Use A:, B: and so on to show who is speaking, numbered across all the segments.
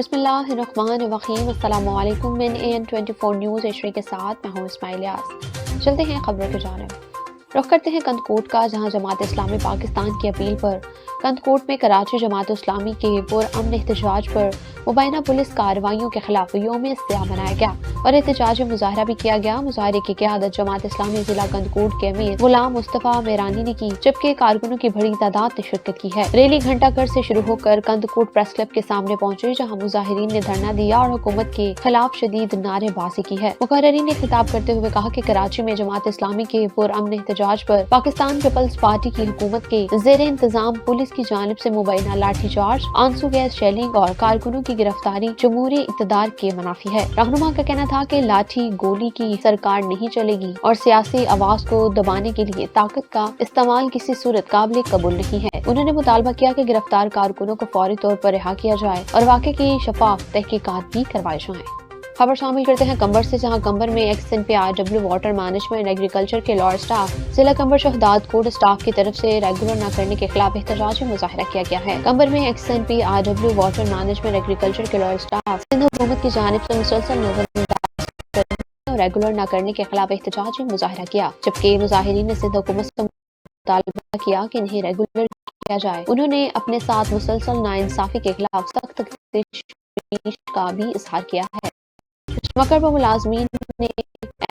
A: بسم اللہ الرحمن الرحیم۔ السلام علیکم۔ من AN24 نیوز ایشیا کے ساتھ میں ہوں اسماعیل یاس۔ چلتے ہیں خبروں کی جانب، رخ کرتے ہیں قندھکوٹ کا، جہاں جماعت اسلامی پاکستان کی اپیل پر قندھکوٹ میں کراچی جماعت اسلامی کے پرامن احتجاج پر مبینہ پولیس کارروائیوں کے خلاف یوم سیاہ منایا گیا اور احتجاجی مظاہرہ بھی کیا گیا۔ مظاہرے کی قیادت جماعت اسلامی ضلع قندھکوٹ کے امیر غلام مصطفیٰ میرانی نے کی، جبکہ کارکنوں کی بڑی تعداد نے شرکت کی ہے۔ ریلی گھنٹہ گھر سے شروع ہو کر قندھکوٹ پریس کلب کے سامنے پہنچی، جہاں مظاہرین نے دھرنا دیا اور حکومت کے خلاف شدید نعرے بازی کی ہے۔ مقررین نے خطاب کرتے ہوئے کہا کہ کراچی میں جماعت اسلامی کے پرامن احتجاج پر پاکستان پیپلز پارٹی کی حکومت کے زیر انتظام پولیس کی جانب سے مبینہ لاٹھی چارج، آنسو گیس شیلنگ اور کارکنوں کی گرفتاری جمہوری اقتدار کے منافی ہے۔ رہنما کا کہنا تھا کہ لاٹھی گولی کی سرکار نہیں چلے گی اور سیاسی آواز کو دبانے کے لیے طاقت کا استعمال کسی صورت قابل قبول نہیں ہے۔ انہوں نے مطالبہ کیا کہ گرفتار کارکنوں کو فوری طور پر رہا کیا جائے اور واقعے کی شفاف تحقیقات بھی کروائی جائیں۔ خبر شامل کرتے ہیں قمبر سے، جہاں قمبر میں XNPRW واٹر مینجمنٹ ایگریکلچر کے لاڈ سٹاف ضلع قمبر شہداد کوٹ سٹاف کی طرف سے ریگولر نہ کرنے کے خلاف احتجاجی مظاہرہ کیا گیا ہے۔ قمبر میں XNPRW واٹر مینجمنٹ ایگریکلچر کے لاڈ سٹاف سندھ حکومت کی جانب سے مسلسل نظر انداز اور ریگولر نہ کرنے کے خلاف احتجاجی مظاہرہ کیا، جبکہ مظاہرین نے سندھ حکومت سے مطالبہ کیا کہ انہیں ریگولر کیا جائے۔ انہوں نے اپنے ساتھ مسلسل ناانصافی کے خلاف سخت تشویش کا بھی اظہار کیا ہے۔ موقع پر ملازمین نے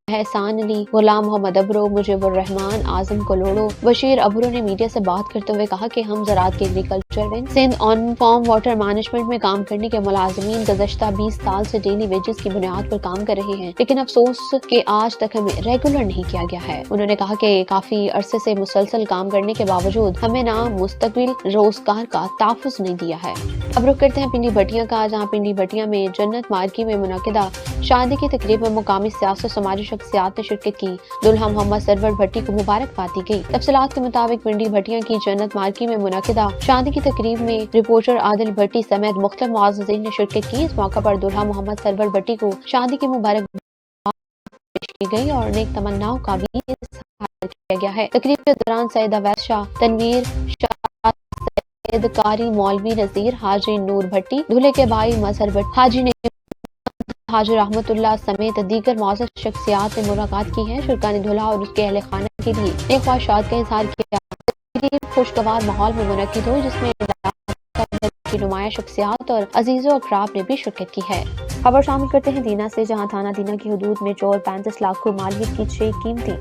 A: احسان علی، غلام محمد ابرو، مجیب الرحمان، اعظم کلوڑو، بشیر ابرو نے میڈیا سے بات کرتے ہوئے کہا کہ ہم زراعت کے agriculture wing Sindh on farm water management میں کام کرنے کے ملازمین گزشتہ 20 سال سے ڈیلی ویجز کی بنیاد پر کام کر رہے ہیں، لیکن افسوس کہ آج تک ہمیں ریگولر نہیں کیا گیا ہے۔ انہوں نے کہا کہ کافی عرصے سے مسلسل کام کرنے کے باوجود ہمیں نہ مستقبل روزگار کا تحفظ نہیں دیا ہے۔ اب رخ کرتے ہیں پنڈی بھٹیاں کا، جہاں پنڈی بھٹیاں میں جنت مارکی میں منعقدہ شادی کی تقریب میں مقامی سیاسی سماجی شخصیات نے شرکت کی۔ دلہا محمد سرور بھٹی کو مبارکباد دی گئی۔ تفصیلات کے مطابق پنڈی بھٹیاں کی جنت مارکی میں منعقدہ شادی کی تقریب میں رپورٹر عادل بھٹی سمیت مختلف معززین نے شرکت کی۔ اس موقع پر دلہا محمد سرور بھٹی کو شادی کی مبارکباد پیش کی گئی اور نیک تمناؤں کا بھی اظہار کیا گیا ہے۔ تقریب کے دوران سیدہ ویس شاہ، تنویر شاہ، سید قاری مولوی نذیر، حاجی نور بھٹی، دولہے کے بھائی مظہر بھٹی، حاجی حاجی رحمت اللہ سمیت دیگر معزز شخصیات نے ملاقات کی ہے۔ شرکا نے دلہا اور اس کے اہل خانہ کے لیے نیک خواہشات کا اظہار کیا۔ تقریب خوشگوار ماحول میں منعقد ہوئی، جس میں کی نمایاں شخصیات اور عزیز و اقراب نے بھی شرکت کی ہے۔ خبر شامل کرتے ہیں دینا سے، جہاں تھانہ دینا کی حدود میں چور 35 لاکھ کو مالیت کی 6 قیمتی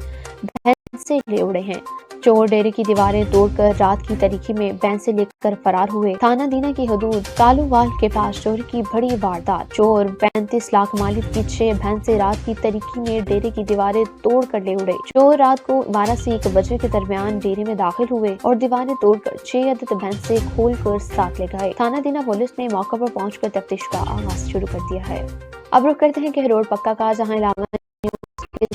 A: بھینسیں لے اڑے ہیں۔ چور ڈیرے کی دیواریں توڑ کر رات کی تاریکی میں بھینسیں لے کر فرار ہوئے۔ تھانہ دینا کی حدود کالو وال کے پاس چوری کی بڑی واردات، چور 35 لاکھ مالیت کی 6 بھینسیں رات کی تاریکی میں ڈیرے کی دیواریں توڑ کر لے اڑے۔ چور رات کو 12 سے 1 بجے کے درمیان ڈیرے میں داخل ہوئے اور دیواریں توڑ کر 6 عدد بھینسیں کھول کر ساتھ لے گئے۔ تھانہ دینا پولیس نے موقع پر پہنچ کر تفتیش کا آغاز شروع کر دیا ہے۔ اب رخ کرتے ہیں کہ روڈ پکا کا، جہاں علاقہ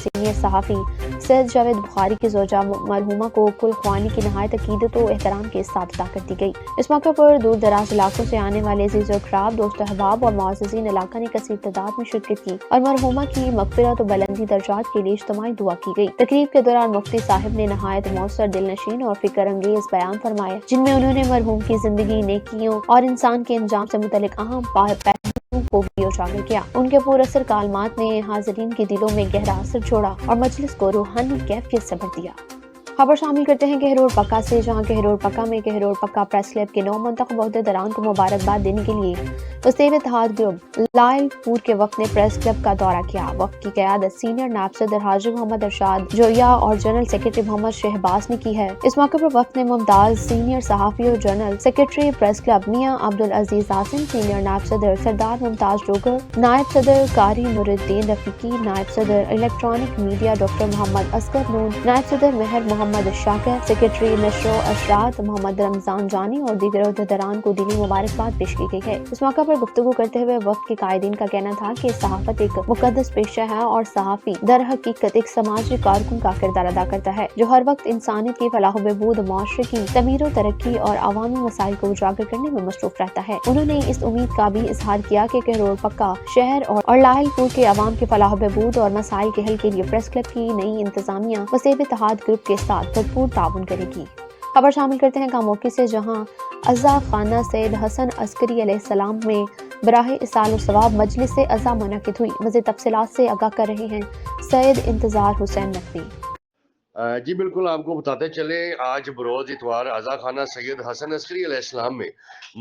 A: سینئر صحافی سید جاوید بخاری کی زوجہ مرحومہ کو کل خوانی کی نہایت عقیدت و احترام کے ساتھ ادا کر دی گئی۔ اس موقع پر دور دراز علاقوں سے آنے والے عزیز و اقراب، دوست احباب اور معززین علاقہ نے کثیر تعداد میں شرکت کی اور مرحومہ کی مغفرت و بلندی درجات کے لیے اجتماعی دعا کی گئی۔ تقریب کے دوران مفتی صاحب نے نہایت مؤثر، دل نشین اور فکر انگیز بیان فرمائے، جن میں انہوں نے مرحوم کی زندگی، نیکیوں اور انسان کے انجام سے متعلق اہم پہلوؤں کو بھی اجاگر کیا۔ ان کے پر اثر کلمات نے حاضرین کے دلوں میں گہرا اثر چھوڑا اور مجلس کو روحانی کیفیت سے بھر دیا۔ خبر شامل کرتے ہیں کہروڑ پکا سے، جہاں کہروڑ پکا میں کہروڑ پکا پریس کلب کے 9 منتخب عہدیداران کو مبارکباد دینے کے لیے وسیع اتحاد گروپ لائل پور کے وفد نے پریس کلب کا دورہ کیا۔ وفد کی قیادت سینئر نائب صدر حاجی محمد ارشاد جویا اور جنرل سیکرٹری محمد شہباز نے کی ہے۔ اس موقع پر وفد نے ممتاز سینئر صحافی اور جنرل سیکرٹری پریس کلب میاں عبدالعزیز آسم، سینئر نائب صدر سردار ممتاز ڈوگر، نائب صدر قاری نور الدین رفیقی، نائب صدر electronic media doctor Muhammad Asghar نون، نائب صدر مہر محمد شاکر، سیکرٹری نشر و اشاعت محمد رمضان جانی اور دیگر عہدیداران کو دلی مبارکباد پیش کی گئی ہے۔ اس موقع پر گفتگو کرتے ہوئے وفد کے قائدین کا کہنا تھا کہ صحافت ایک مقدس پیشہ ہے اور صحافی در حقیقت ایک سماجی کارکن کا کردار ادا کرتا ہے، جو ہر وقت انسانیت کی فلاح و بہبود، معاشرے کی تعمیر و ترقی اور عوامی مسائل کو اجاگر کرنے میں مصروف رہتا ہے۔ انہوں نے اس امید کا بھی اظہار کیا کہ کہروڑ پکا شہر اور لائل پور کے عوام کی فلاح و بہبود اور مسائل کے حل کے لیے پریس کلب کی نئی انتظامیہ وسیع اتحاد گروپ کے ساتھ بھرپور تعاون کرے گی۔ خبر شامل کرتے ہیں کاموکی سے، جہاں عزا خانہ سید حسن عسکری علیہ السلام میں براہ اصال و ثواب مجلس اعضا منعقد ہوئی۔ مزید تفصیلات سے آگاہ کر رہے ہیں سید انتظار حسین نقوی۔
B: جی بالکل، آپ کو بتاتے چلے آج بروز اتوار اعضا خانہ سید حسن عسکری علیہ السلام میں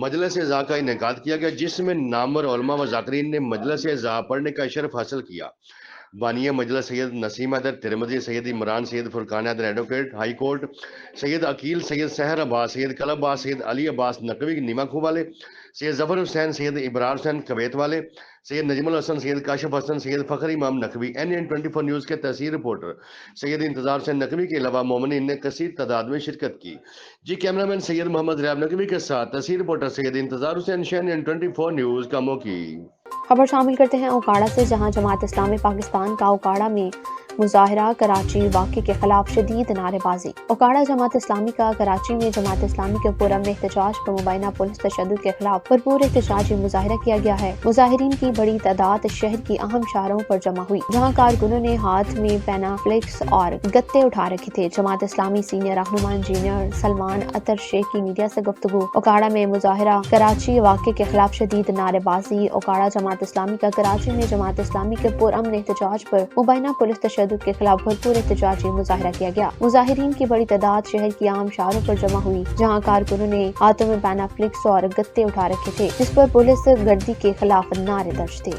B: مجلس اعضا کا انعقاد کیا گیا، جس میں نامور علماء و ذاکرین نے مجلس اعضا پڑھنے کا شرف حاصل کیا۔ بانی مجلس سید نسیم حیدر ترمذی، سید عمران، سید فرقان حیدر ایڈوکیٹ ہائی کورٹ، سید عقیل، سید سحر عباس، سید کلب عباس، سید علی عباس نقوی نیما کھو والے، سید ظفر حسین، سید ابرار حسین کویت والے، سید نجم الحسن، سید کاشف حسن، سید فخر امام نقوی۔ NN24 نیوز کے تحصیل رپورٹر سید انتظار حسین نقوی کے علاوہ مومنین نے کثیر تعداد میں شرکت کی۔ جی کیمرامین سید محمد ریاض نقوی کے ساتھ تحصیل رپورٹر سید انتظار حسین، NN24 نیوز کا موقع۔
A: خبر شامل کرتے ہیں اوکاڑا سے، جہاں جماعت اسلامی پاکستان کا اوکاڑا میں مظاہرہ کراچی واقعے کے خلاف شدید نعرے بازی۔ اوکاڑا جماعت اسلامی کا کراچی میں جماعت اسلامی کے پرامن احتجاج پر مبینہ پولیس تشدد کے خلاف بھرپور احتجاجی مظاہرہ کیا گیا ہے۔ مظاہرین کی بڑی تعداد شہر کی اہم شاہراہوں پر جمع ہوئی، جہاں کارکنوں نے ہاتھ میں پینا فلیکس اور گتے اٹھا رکھے تھے۔ جماعت اسلامی سینئر رہنما انجینئر سلمان اطہر شیخ کی میڈیا سے گفتگو۔ اوکاڑا میں مظاہرہ کراچی واقعے کے خلاف شدید نعرے بازی۔ اوکاڑا جماعت اسلامی کا کراچی میں جماعت اسلامی کے پرامن احتجاج پر مبینہ پولیس تشدد کے خلاف بھرپور احتجاجی مظاہرہ کیا گیا۔ مظاہرین کی بڑی تعداد شہر کی عام شاہراہوں پر جمع ہوئی، جہاں کارکنوں نے ہاتھوں میں پینا فلیکس اور گتے اٹھا رکھے تھے، جس پر پولیس گردی کے خلاف نعرے درج تھے۔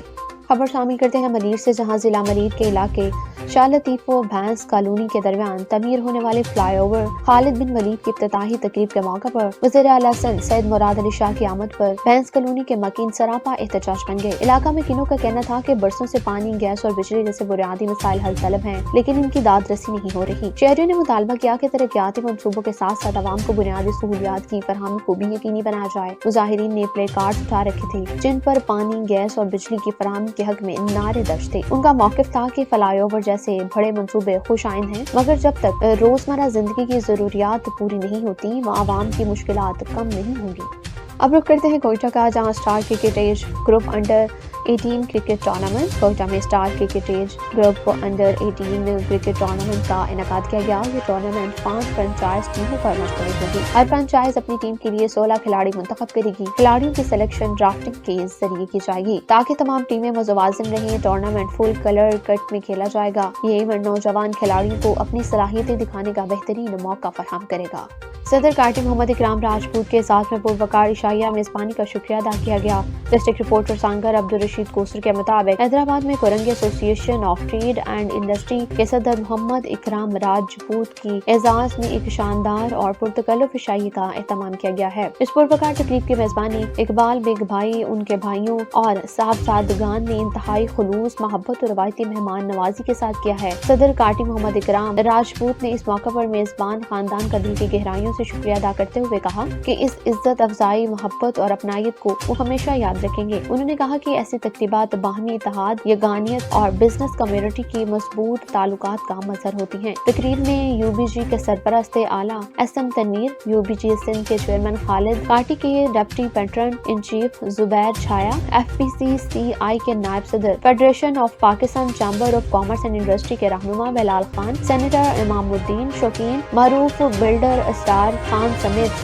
A: خبر شامل کرتے ہیں ملیر سے، جہاں ضلع ملیر کے علاقے شاہ لطیف و بھینس کالونی کے درمیان تعمیر ہونے والے فلائی اوور خالد بن ولید کی افتتاحی تقریب کے موقع پر وزیر اعلیٰ سندھ سید مراد علی شاہ کی آمد پر بھینس کالونی کے مکین سراپا احتجاج بن گئے۔ علاقہ میں کنوں کا کہنا تھا کہ برسوں سے پانی، گیس اور بجلی جیسے بنیادی مسائل حل طلب ہیں، لیکن ان کی داد رسی نہیں ہو رہی۔ شہریوں نے مطالبہ کیا کہ ترقیاتی منصوبوں کے ساتھ ساتھ عوام کو بنیادی سہولیات کی فراہمی کو بھی یقینی بنایا جائے۔ مظاہرین نے پلے کارڈز اٹھا رکھے تھے جن پر پانی، گیس اور بجلی کی فراہمی کے حق میں نعرے درج تھے۔ ان کا موقف تھا کہ فلائی اوور جیسے بڑے منصوبے خوش آئند ہیں، مگر جب تک روزمرہ زندگی کی ضروریات پوری نہیں ہوتی، وہاں عوام کی مشکلات کم نہیں ہوں گی۔ اب رخ کرتے ہیں کوئٹہ کا، جہاں star cricket age group under 18 cricket tournament Quetta میں star cricket age group under 18 cricket tournament کا انعقاد کیا گیا۔ یہ ٹورنامنٹ 5 فرنچائز ٹیموں پر مشتمل ہوگی۔ ہر فرنچائز اپنی ٹیم کے لیے 16 کھلاڑی منتخب کرے گی۔ کھلاڑیوں کی سلیکشن ڈرافٹنگ کے ذریعے کی جائے گی تاکہ تمام ٹیمیں متوازن رہیں۔ ٹورنامنٹ فل کلر کٹ میں کھیلا جائے گا۔ یہ ایونٹ نوجوان کھلاڑیوں کو اپنی صلاحیتیں دکھانے کا بہترین موقع فراہم کرے گا۔ صدر کارٹی محمد اکرام راجپوت کے ساتھ میں پروقار عشائیہ میزبانی کا شکریہ ادا کیا گیا۔ ڈسٹرکٹ رپورٹر سانگر عبدالرشید کوسر کے مطابق حیدرآباد میں کورنگی ایسوسی ایشن آف ٹریڈ اینڈ انڈسٹری کے صدر محمد اکرام راجپوت کی اعزاز میں ایک شاندار اور پرتکلف عشائیے کا اہتمام کیا گیا ہے۔ اس پروقار تقریب کی میزبانی اقبال بیگ بھائی، ان کے بھائیوں اور صاحبزادگان نے انتہائی خلوص، محبت اور روایتی مہمان نوازی کے ساتھ کیا ہے۔ صدر کارٹی محمد اکرام راجپوت نے اس موقع پر میزبان خاندان کا دل کی گہرائیوں سے شکریہ ادا کرتے ہوئے کہا کہ اس عزت افزائی، محبت اور اپنائیت کو وہ ہمیشہ یاد رکھیں گے۔ انہوں نے کہا کہ ایسی تقریبات باہمی اتحاد، یگانیت اور بزنس کمیونٹی کی مضبوط تعلقات کا مظہر ہوتی ہیں۔ تقریب میں UBG کے سرپرست اعلیٰ SM تنویر، UBG سندھ کے چیئرمین خالد، کارٹی کے ڈپٹی پیٹرن ان چیف زبیر چھایا، FPCCI کے نائب صدر، federation of Pakistan chamber of commerce and industry کے رہنما بلال خان، سینیٹر امام الدین شوقین، معروف بلڈر اسٹار خان سمیت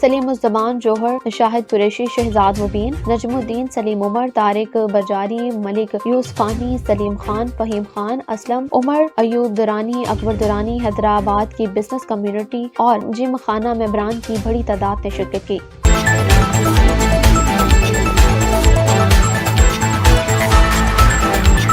A: سلیم الزمان جوہر، شاہد قریشی، شہزاد مبین، نجم الدین، سلیم عمر، طارق برجاری، ملک یوسفانی، سلیم خان، فہیم خان، اسلم عمر، ایوب درانی، اکبر درانی، حیدرآباد کی بزنس کمیونٹی اور جم خانہ ممبران کی بڑی تعداد نے شرکت کی۔